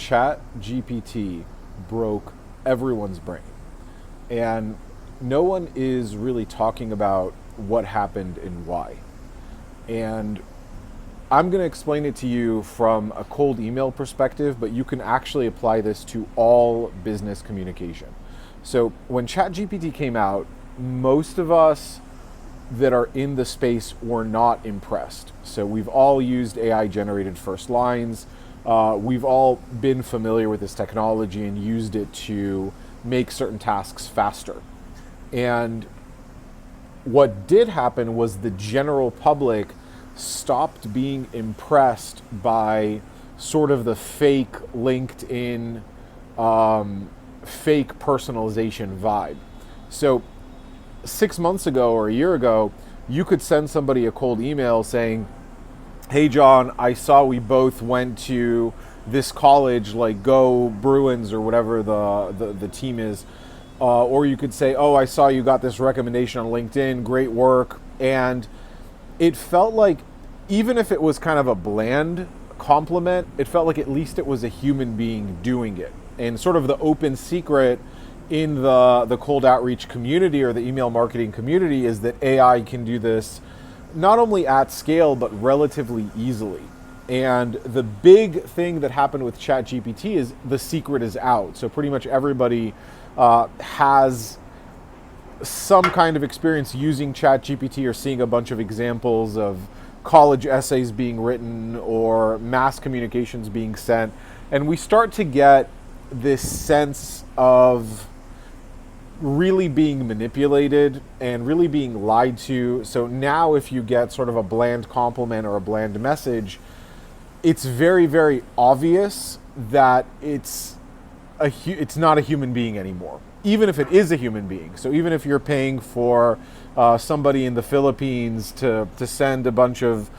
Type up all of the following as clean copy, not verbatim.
ChatGPT broke everyone's brain. And no one is really talking about what happened and why. And I'm going to explain it to you from a cold email perspective, but you can actually apply this to all business communication. So when ChatGPT came out, most of us that are in the space were not impressed. So we've all used AI generated first lines. We've all been familiar with this technology and used it to make certain tasks faster. And what did happen was the general public stopped being impressed by sort of the fake LinkedIn, fake personalization vibe. So 6 months ago or a year ago, you could send somebody a cold email saying, "Hey John, I saw we both went to this college, like go Bruins," or whatever the team is. Or you could say, "Oh, I saw you got this recommendation on LinkedIn, great work." And it felt like, even if it was kind of a bland compliment, it felt like at least it was a human being doing it. And sort of the open secret in the cold outreach community or the email marketing community is that AI can do this not only at scale, but relatively easily. And the big thing that happened with ChatGPT is the secret is out. So pretty much everybody has some kind of experience using ChatGPT or seeing a bunch of examples of college essays being written or mass communications being sent. And we start to get this sense of really being manipulated and really being lied to. So now if you get sort of a bland compliment or a bland message, it's very, very obvious that it's not a human being anymore, even if it is a human being. So even if you're paying for somebody in the Philippines to send a bunch of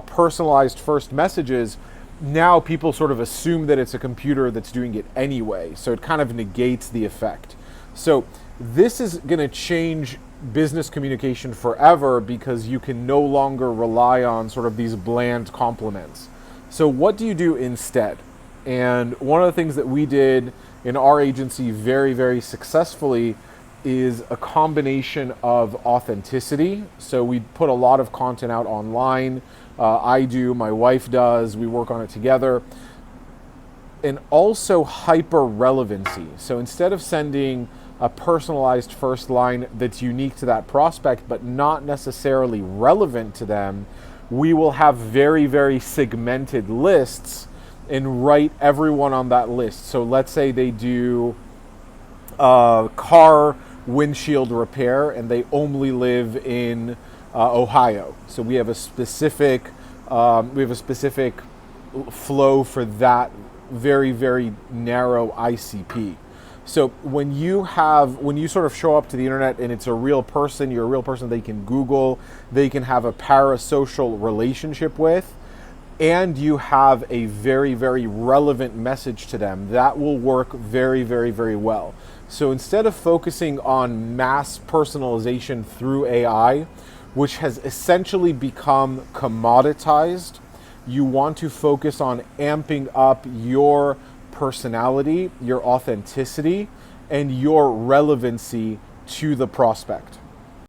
personalized first messages, now people sort of assume that it's a computer that's doing it anyway. So it kind of negates the effect. So this is going to change business communication forever because you can no longer rely on sort of these bland compliments. So what do you do instead? And one of the things that we did in our agency very, very successfully is a combination of authenticity. So we put a lot of content out online. I do, my wife does, we work on it together. And also hyper relevancy. So instead of sending a personalized first line that's unique to that prospect, but not necessarily relevant to them, we will have very, very segmented lists and write everyone on that list. So let's say they do car windshield repair and they only live in Ohio. So we have a specific flow for that very, very narrow ICP. So when you sort of show up to the internet and it's a real person, you're a real person they can Google, they can have a parasocial relationship with, and you have a very, very relevant message to them, that will work very, very, very well. So instead of focusing on mass personalization through AI, which has essentially become commoditized, you want to focus on amping up your personality, your authenticity, and your relevancy to the prospect.